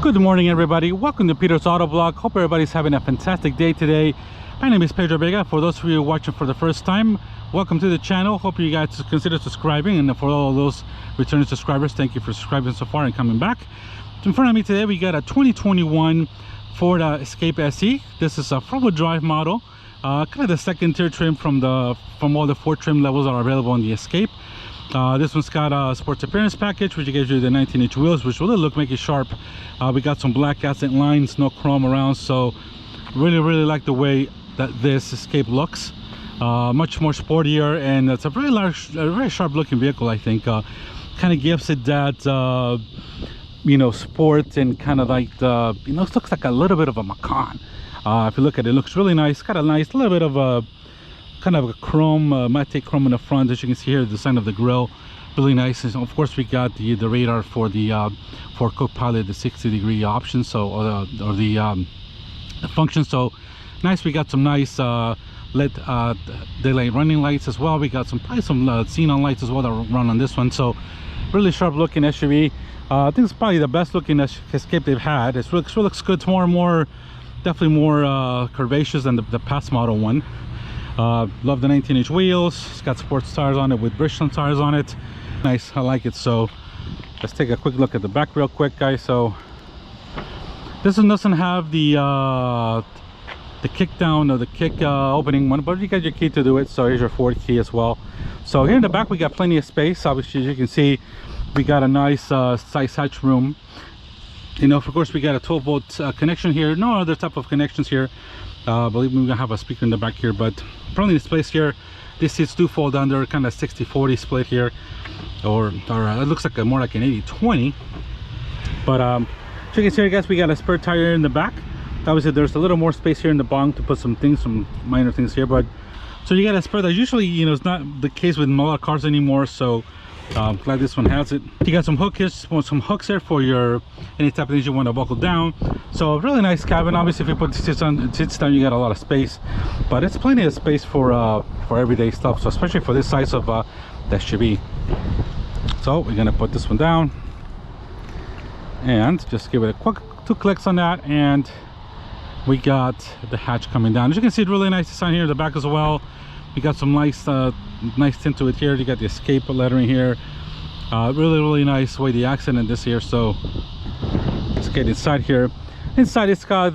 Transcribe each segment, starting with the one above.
Good morning, everybody. Welcome to Peter's Autovlog. Hope everybody's having a fantastic day today. My name is Pedro Vega. For those of you watching for the first time, welcome to the channel. Hope you guys consider subscribing, and for all those returning subscribers, thank you for subscribing so far and coming back. In front of me today we got a 2021 Ford Escape SE. This is a front-wheel drive model, kind of the second tier trim from all the Ford trim levels that are available on the Escape. This one's got a sports appearance package, which gives you the 19-inch wheels, which really look, make it sharp. We got some black accent lines, no chrome around, so really like the way that this Escape looks. Much more sportier, and it's a very sharp looking vehicle. I think kind of gives it that you know, sport, and kind of like the, you know, it looks like a little bit of a Macan. If you look at it, it looks really nice. Got a nice little bit of a kind of a chrome, matte chrome in the front. As you can see here, the design of the grille, really nice. And of course we got the radar for the for Copilot, the 60-degree option, so or the function. So nice. We got some nice LED daylight running lights as well. We got probably some xenon lights as well that run on this one. So really sharp looking SUV. I think it's probably the best looking Escape they've had. It looks good. It's more definitely more curvaceous than the past model one. Love the 19-inch wheels. It's got sports tires on it with Bristol tires on it. Nice, I like it. So let's take a quick look at the back real quick, guys. So this one doesn't have the kick down or the kick opening one, but you got your key to do it. So here's your Ford key as well. So here in the back we got plenty of space. Obviously, as you can see, we got a nice size hatch room. You know, of course we got a 12-volt connection here. No other type of connections here. Believe me, we're gonna have a speaker in the back here, but plenty of space here. These seats do fold under, kind of 60-40 split here, or it looks like more like an 80-20. But so you can see here, guys, we got a spare tire in the back. Obviously there's a little more space here in the bottom to put some minor things here, but so you got a spare that usually, you know, it's not the case with a lot of cars anymore. So glad this one has it. You got some hooks here for your any type of things you want to buckle down. So really nice cabin. Obviously if you put the seats down, you got a lot of space, but it's plenty of space for everyday stuff, so especially for this size of the SUV. So we're gonna put this one down and just give it a quick 2 clicks on that, and we got the hatch coming down. As you can see, really nice design here in the back as well. We got some nice tint to it here. You got the Escape lettering here. Really nice way the accent in this here. So let's get inside here. Inside it's got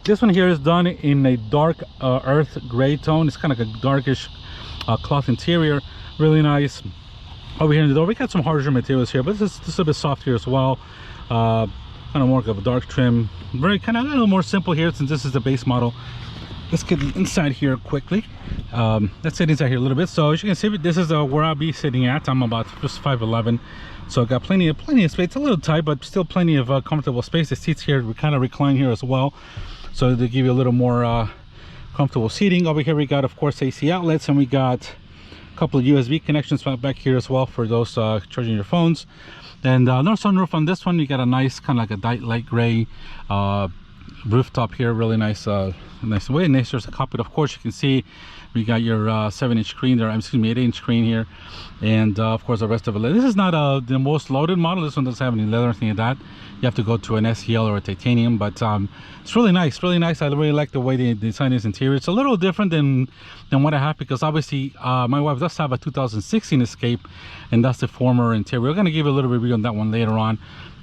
this one here is done in a dark earth gray tone. It's kind of like a darkish cloth interior. Really nice. Over here in the door we got some harsher materials here, but this is a bit soft here as well. Kind of more of a dark trim. Very kind of a little more simple here since this is the base model. Let's get inside here quickly. Let's sit inside here a little bit. So as you can see, this is where I'll be sitting at. I'm about just 5'11", so I got plenty of space. It's a little tight, but still plenty of comfortable space. The seats here we kind of recline here as well, so they give you a little more comfortable seating. Over here we got, of course, AC outlets, and we got a couple of USB connections back here as well for those charging your phones. And no sunroof on this one. You got a nice kind of like a light gray rooftop here, really nice, nice way. Nice. There's a cockpit. Of course, you can see we got your 7-inch screen there. Excuse me, 8-inch screen here, and of course the rest of it. This is not the most loaded model. This one doesn't have any leather or anything like that. You have to go to an SEL or a titanium, but it's really nice, really nice. I really like the way they design this interior. It's a little different than what I have, because obviously my wife does have a 2016 Escape, and that's the former interior. We're gonna give you a little review on that one later on,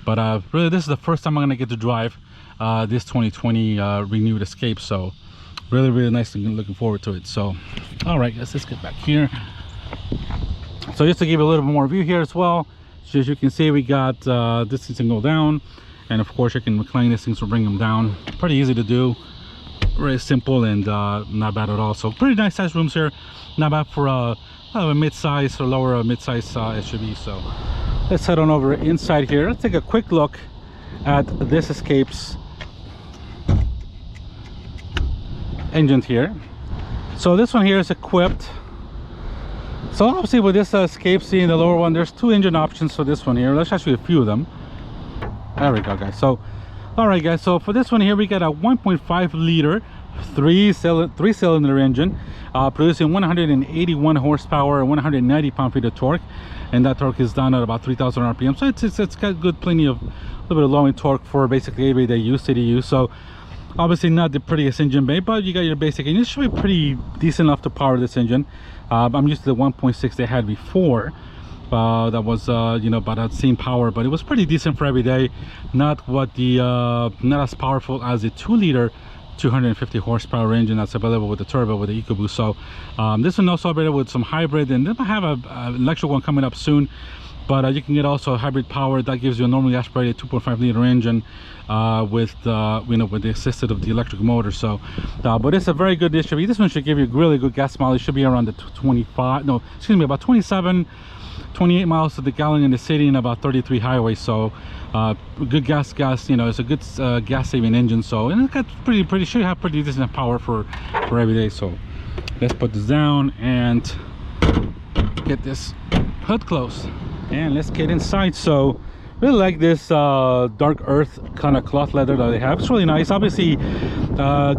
but really this is the first time I'm gonna get to drive this 2020 renewed Escape, so really nice, and looking forward to it. So all right guys, let's get back here. So just to give you a little bit more view here as well, so as you can see, we got this thing can go down, and of course you can recline these things to bring them down. Pretty easy to do, very simple, and not bad at all. So pretty nice size rooms here, not bad for a mid-size or lower mid-size SUV. So let's head on over inside here. Let's take a quick look at this Escape's engine here. So this one here is equipped, so obviously with this Escape, seeing the lower one, there's 2 engine options for this one here. Let's show you a few of them. There we go guys. So all right guys, so for this one here, we got a 1.5 liter 3-cylinder engine, producing 181 horsepower and 190 pound-feet of torque, and that torque is done at about 3,000 rpm. So it's got good, plenty of, a little bit of low-end torque for basically everyday use, city use. So obviously not the prettiest engine bay, but you got your basic engine. It should be pretty decent enough to power this engine. I'm used to the 1.6 they had before, that was you know, about that same power, but it was pretty decent for every day. Not what the not as powerful as the 2-liter 250 horsepower engine that's available with the turbo with the EcoBoost. So this one also available with some hybrid, and then I have a electric one coming up soon, but you can get also a hybrid power that gives you a normally aspirated 2.5 liter engine with you know, with the assisted of the electric motor. So but it's a very good SUV. This one should give you really good gas mileage. Should be around the 25, no, excuse me, about 28 miles to the gallon in the city, and about 33 highway. So good gas, you know, it's a good gas saving engine. So, and it got pretty should have pretty decent power for every day. So let's put this down and get this hood closed, and let's get inside. So really like this dark earth kind of cloth leather that they have. It's really nice. Obviously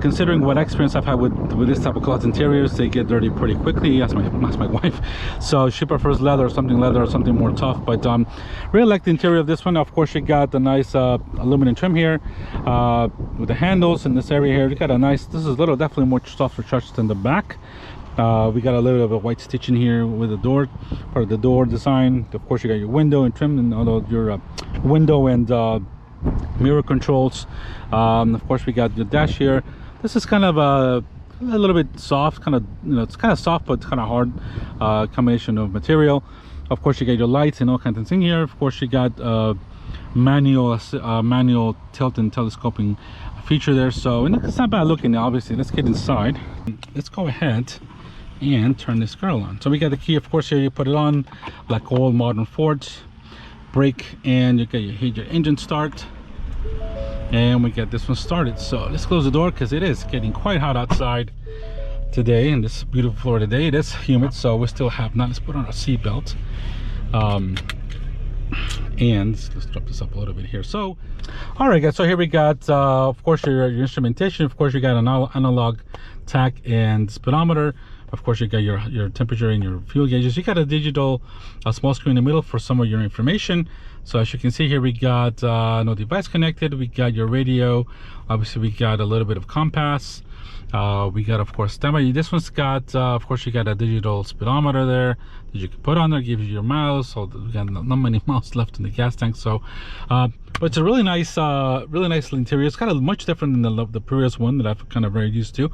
considering what experience I've had with this type of cloth interiors, they get dirty pretty quickly. That's my wife, so she prefers leather or something more tough. But really like the interior of this one. Of course, you got the nice aluminum trim here with the handles in this area here. You got a nice, this is definitely more softer touch than the back. We got a little bit of a white stitching here with the door, part of the door design. Of course, you got your window and trim, and all your window and mirror controls. Of course, we got the dash here. This is kind of a little bit soft, kind of, you know, it's kind of soft but kind of hard combination of material. Of course, you got your lights and all kinds of things here. Of course, you got manual tilt and telescoping feature there. So, and it's not bad looking. Obviously, let's get inside. Let's go ahead and turn this girl on. So we got the key, of course, here. You put it on like all modern Fords. Brake, and you get your engine start, and we get this one started. So let's close the door because it is getting quite hot outside today in this beautiful Florida day. It is humid, so we still have not. Let's put on our seatbelt, and let's drop this up a little bit here. So all right guys, so here we got of course your instrumentation. Of course, you got an analog tach and speedometer. Of course, you got your temperature and your fuel gauges. You got a digital small screen in the middle for some of your information. So as you can see here, we got no device connected. We got your radio. Obviously, we got a little bit of compass. We got, of course, standby. This one's got of course, you got a digital speedometer there that you can put on there, gives you your miles. So we got not many miles left in the gas tank. So but it's a really nice interior. It's kind of much different than the previous one that I've kind of very used to.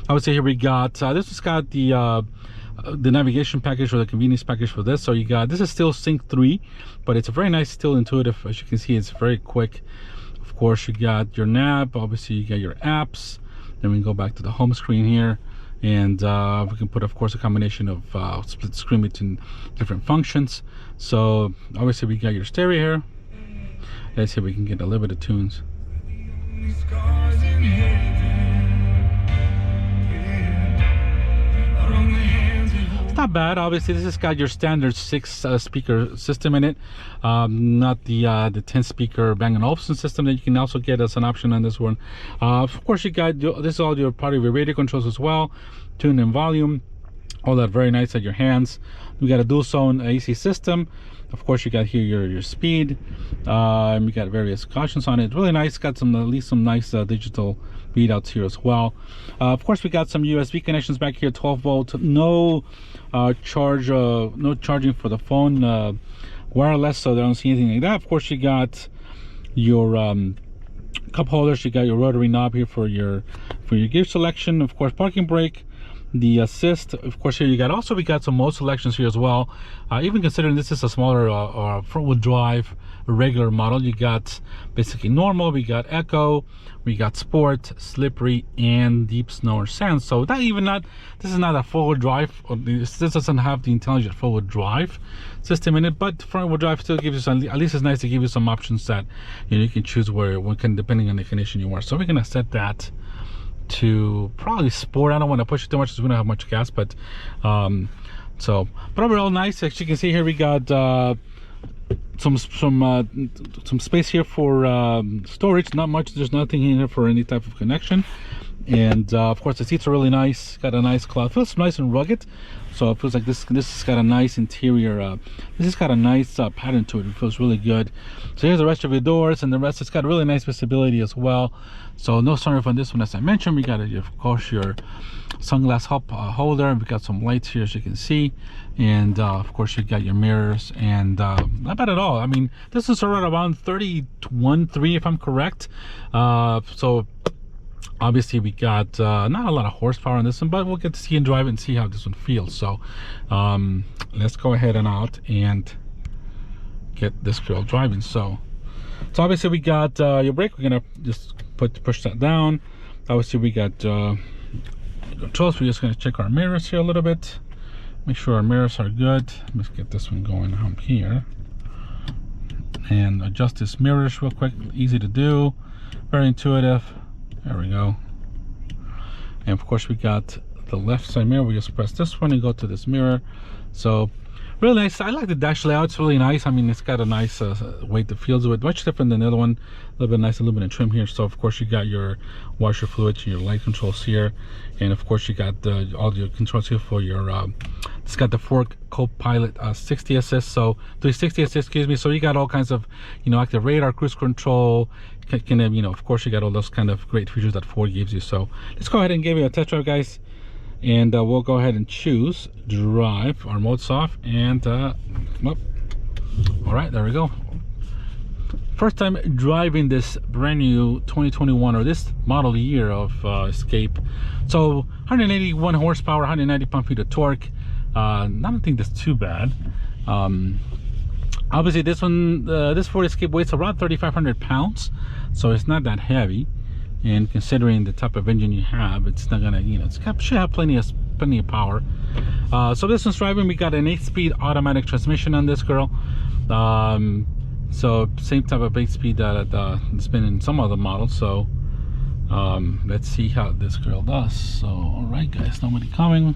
I would say here we got this has got the navigation package or the convenience package for this. So you got, this is still Sync 3, but it's a very nice, still intuitive. As you can see, it's very quick. Of course, you got your nav. Obviously, you got your apps. Then we can go back to the home screen here, and we can put, of course, a combination of split screen between different functions. So obviously, we got your stereo here. Let's see if we can get a little bit of tunes. It's not bad. Obviously, this has got your standard 6 speaker system in it, not the 10 speaker Bang & Olufsen system that you can also get as an option on this one. Of course, you got this is all your part of your radio controls as well, tune and volume, all that very nice at your hands. We got a dual zone AC system. Of course, you got here your speed. We got various cautions on it. Really nice. Got some at least some nice digital readouts here as well. Of course, we got some USB connections back here. 12 volt. No no charging for the phone. Wireless, so they don't see anything like that. Of course, you got your cup holders. You got your rotary knob here for your gear selection. Of course, parking brake. The assist, of course, here you got also we got some mode selections here as well. Even considering this is a smaller front-wheel drive regular model, you got basically normal, we got eco, we got sport, slippery, and deep snow or sand. So that this is not a four-wheel drive, or this doesn't have the intelligent four-wheel drive system in it, but front-wheel drive still gives you some, at least it's nice to give you some options that you can choose depending on the condition you are. So we're gonna set that to probably sport. I don't want to push it too much because we don't have much gas, but but overall nice. As you can see here, we got some space here for storage. Not much, there's nothing in here for any type of connection. And of course the seats are really nice, got a nice cloth, feels nice and rugged, so it feels like this has got a nice interior, this has got a nice pattern to it. It feels really good. So here's the rest of your doors, and the rest, it's got really nice visibility as well. So no sunroof on this one, as I mentioned. We got of course your sunglass holder, and we got some lights here as you can see, and of course you got your mirrors, and not bad at all. I mean, this is around 31.3 if I'm correct. So obviously we got not a lot of horsepower on this one, but we'll get to see and drive it and see how this one feels. So let's go ahead and out and get this girl driving. So obviously we got your brake. We're gonna just push that down. Obviously we got controls. We're just gonna check our mirrors here a little bit, make sure our mirrors are good. Let's get this one going on here and adjust this mirrors real quick. Easy to do, very intuitive. There we go. And of course we got the left side mirror. We just press this one and go to this mirror. So really nice. I like the dash layout. It's really nice. I mean, it's got a nice weight that feels with, much different than the other one. A little bit nice aluminum trim here. So of course you got your washer fluids, your light controls here, and of course you got all your controls here for your it's got the Ford Co-Pilot 60 assist, so 360 assist, excuse me. So you got all kinds of, active radar, cruise control, of course you got all those kind of great features that Ford gives you. So let's go ahead and give you a test drive, guys, and we'll go ahead and choose drive. Our mode's off, and all right, there we go. First time driving this brand new 2021, or this model year of Escape. So 181 horsepower, 190 pound-feet of torque. I don't think that's too bad. Obviously this one, this Ford Escape weighs around 3,500 pounds, so it's not that heavy. And considering the type of engine you have, it's not gonna, should have plenty of power. So this one's driving. We got an 8-speed automatic transmission on this girl. So same type of 8-speed that it's been in some other models. So let's see how this girl does. So all right, guys, nobody coming.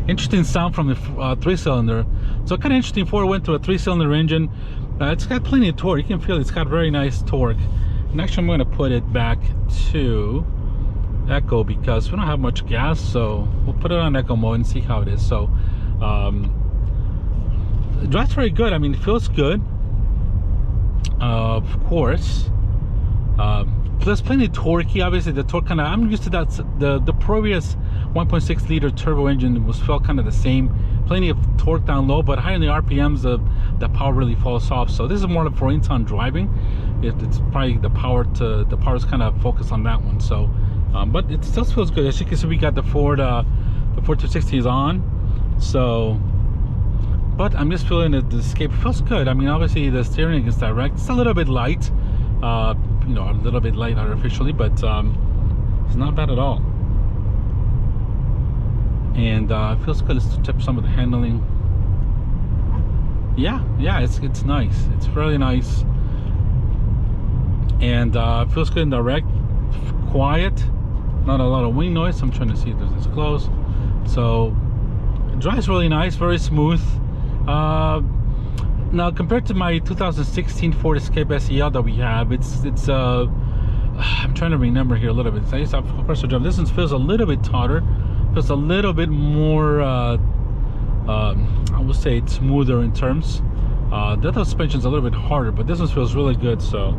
Interesting sound from the 3-cylinder. So kind of interesting. Ford went to a 3-cylinder engine. It's got plenty of torque. You can feel it's got very nice torque. And actually I'm going to put it back to Eco because we don't have much gas, so we'll put it on Eco mode and see how it is. So it drives very good. I mean, it feels good, of course. Plus plenty torquey. Obviously the torque kind of, I'm used to that. The previous 1.6 liter turbo engine felt kind of the same. Plenty of torque down low, but higher in the RPMs, the power really falls off. So this is more for in-town driving. It's probably the power is kind of focused on that one. So but it still feels good. As you can see, we got the Ford 260 is on. So but I'm just feeling that the Escape feels good. I mean, obviously the steering is direct. It's a little bit light, a little bit light artificially, but it's not bad at all. And it feels good. Let's check some of the handling. Yeah, it's nice. It's really nice, and feels good in direct. Of quiet, not a lot of wing noise. I'm trying to see if there's this close. So it drives really nice, very smooth. Now compared to my 2016 Ford Escape SEL that we have, it's I'm trying to remember here a little bit. I used to have compressor drive. This one feels a little bit tauter, feels a little bit more I would say it's smoother in terms. The other suspension's a little bit harder, but this one feels really good. So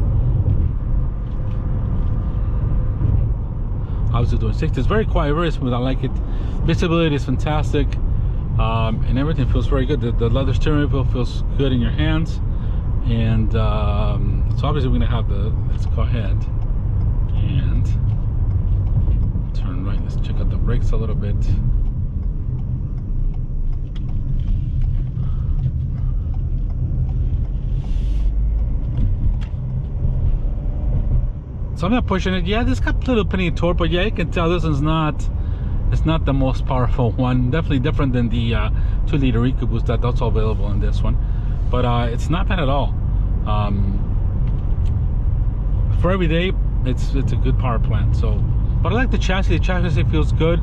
obviously doing 60. It's very quiet, very smooth. I like it. Visibility is fantastic, and everything feels very good. The leather steering wheel feels good in your hands, and so obviously we're gonna have let's go ahead and turn right. Let's check out the brakes a little bit. So I'm not pushing it. Yeah, this got a little penny torque, but yeah, you can tell this one's it's not the most powerful one. Definitely different than the 2-liter EcoBoost that's available in this one. But it's not bad at all. For every day, it's a good power plant. So, but I like the chassis. The chassis feels good.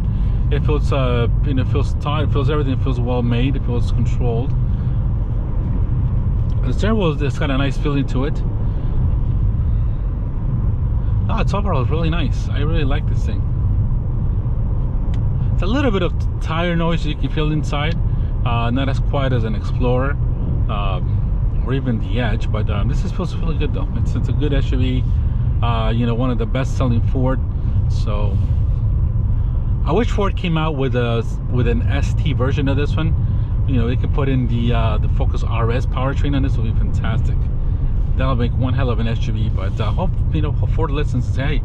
It feels it feels tight. It feels everything. It feels well made. It feels controlled. The steering wheel has got a nice feeling to it. Oh, it's overall really nice. I really like this thing. It's a little bit of tire noise you can feel inside. Not as quiet as an Explorer or even the Edge, but this feels really good though. It's a good SUV. You know, one of the best-selling Ford. So I wish Ford came out with an ST version of this one. You know, they could put in the Focus RS powertrain on this. Would be fantastic. That'll make one hell of an SUV. But hope Ford listens and say, hey,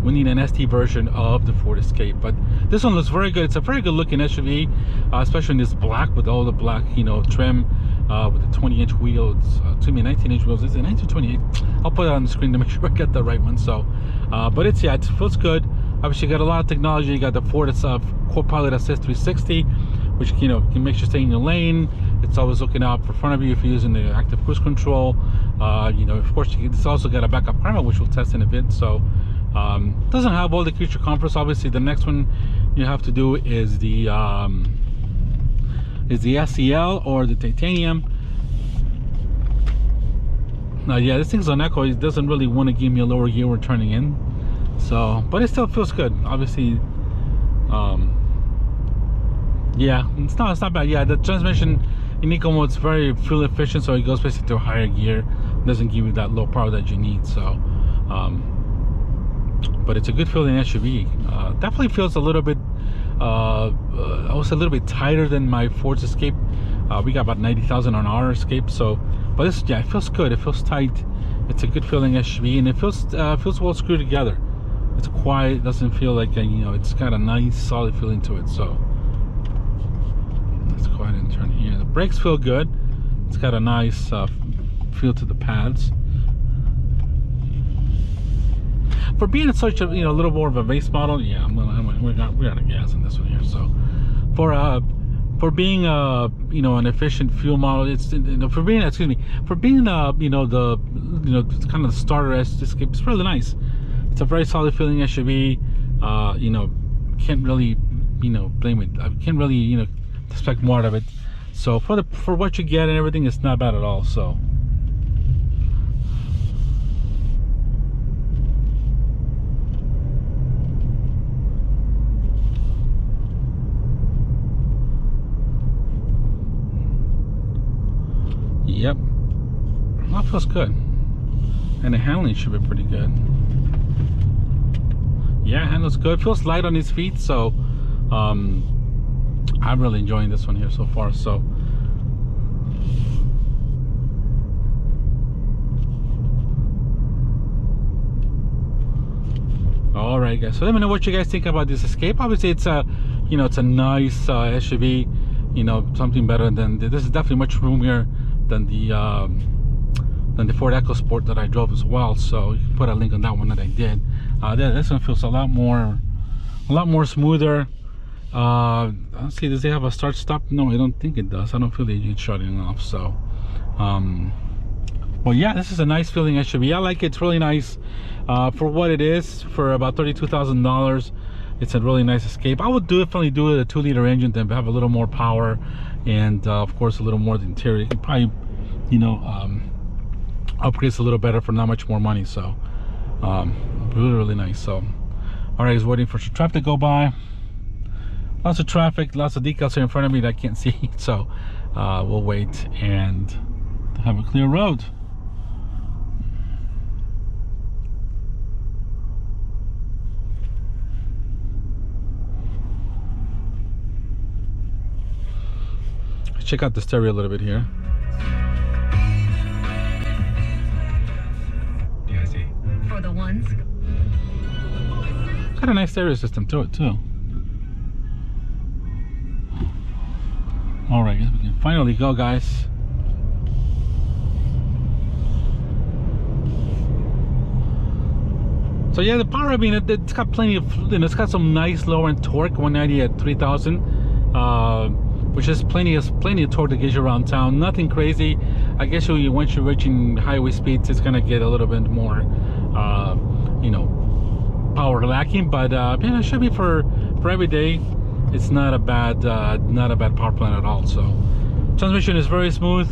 we need an ST version of the Ford Escape. But this one looks very good. It's a very good looking SUV, especially in this black with all the black trim, with the 20-inch wheels, 19-inch wheels. Is it 19 or 28? I'll put it on the screen to make sure I get the right one. So but it feels good. Obviously you got a lot of technology. You got the Ford Co-Pilot Assist 360, which can make you stay in your lane. It's always looking out for front of you if you're using the active cruise control. Of course it's also got a backup camera, which we'll test in a bit. So doesn't have all the creature comforts. Obviously the next one you have to do is the SEL or the Titanium. Now yeah, this thing's on Echo. It doesn't really want to give me a lower gear when turning in, so but it still feels good. Obviously yeah, it's not bad. Yeah, the transmission in Eco mode is very fuel efficient, so it goes basically to a higher gear. It doesn't give you that low power that you need. So but it's a good feeling SUV. Definitely feels a little bit also a little bit tighter than my Ford's Escape. We got about 90,000 on our Escape. So but this, yeah, it feels good. It feels tight. It's a good feeling SUV, and it feels well screwed together. It's quiet. It doesn't feel like it's got a nice solid feeling to it. So let's go ahead and turn here. The brakes feel good. It's got a nice feel to the pads. For being such a a little more of a base model, yeah, we're out of gas in this one here. So for being an efficient fuel model, it's for being the kind of the starter Escape, it's really nice. It's a very solid feeling SUV. Can't really blame it. I can't really expect more out of it. So for what you get and everything, it's not bad at all. So yep, that feels good, and the handling should be pretty good. Yeah, handles good. Feels light on his feet, so I'm really enjoying this one here so far. So all right, guys. So let me know what you guys think about this Escape. Obviously, it's a it's a nice SUV. Something better than this. Is definitely much roomier than the Ford EcoSport that I drove as well. So you can put a link on that one that I did. This one feels a lot more smoother. Let's see, does it have a start stop? No, I don't think it does. I don't feel the engine shutting off. So Well, yeah, this is a nice feeling SUV. I like it. It's really nice for what it is. For about $32,000, it's a really nice Escape. I would definitely do it a 2-liter engine to have a little more power, and of course a little more of the interior. You could probably, you know, upgrades a little better for not much more money. So really nice. So all right, just waiting for some traffic to go by. Lots of traffic, lots of decals here in front of me that I can't see. So we'll wait and have a clear road. Check out the stereo a little bit here. Yeah, I see. For the ones. Got a nice stereo system to it too. All right, we can finally go, guys. So yeah, the power, I mean, it's got plenty of, you know, it's got some nice lower end torque, 190 at 3,000. Which is plenty of torque to get you around town. Nothing crazy. I guess once you're reaching highway speeds, it's gonna get a little bit more, you know, power lacking. But yeah, it should be for every day. It's not a bad power plant at all. So transmission is very smooth.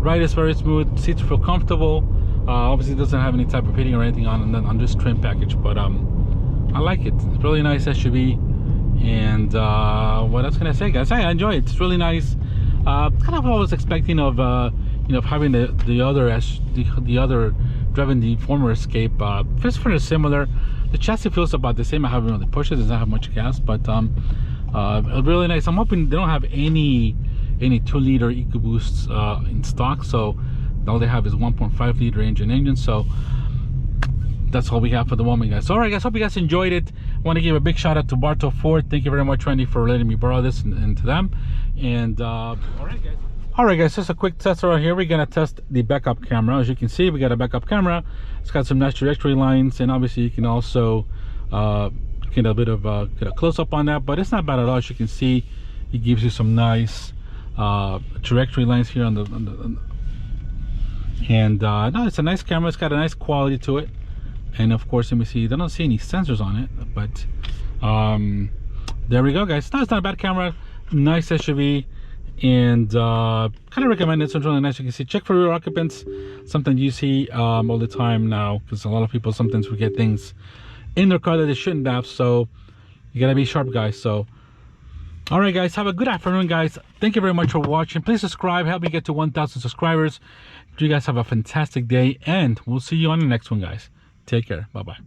Ride is very smooth. Seats feel comfortable. Obviously, it doesn't have any type of heating or anything on this trim package, but I like it. It's a really nice SUV. And what else can I say, guys? I enjoy it. It's really nice. Kind of what I was expecting of you know, having the other driving the former Escape. Feels pretty similar. The chassis feels about the same. I have it on the pushes. It doesn't have much gas, but really nice. I'm hoping they don't have any 2-liter EcoBoosts in stock. So all they have is 1.5-liter engine. So that's all we have for the moment, guys. So, all right, guys, hope you guys enjoyed it. I want to give a big shout out to Bartow Ford. Thank you very much, Randy, for letting me borrow this, and to them. And all right, guys, just a quick test right here. We're gonna test the backup camera. As you can see, we got a backup camera. It's got some nice trajectory lines, and obviously you can also get a bit of get a close-up on that, but it's not bad at all. As you can see, it gives you some nice trajectory lines here on the and no, it's a nice camera. It's got a nice quality to it. And of course, let me see, I don't see any sensors on it, but there we go, guys. No, it's not a bad camera. Nice SUV, and kind of recommend it. It's really nice. You can see, check for rear occupants, something you see all the time now, because a lot of people sometimes forget things in their car that they shouldn't have. So you gotta be sharp, guys. So all right, guys, have a good afternoon, guys. Thank you very much for watching. Please subscribe, help me get to 1,000 subscribers. You guys have a fantastic day, and we'll see you on the next one, guys. Take care. Bye-bye.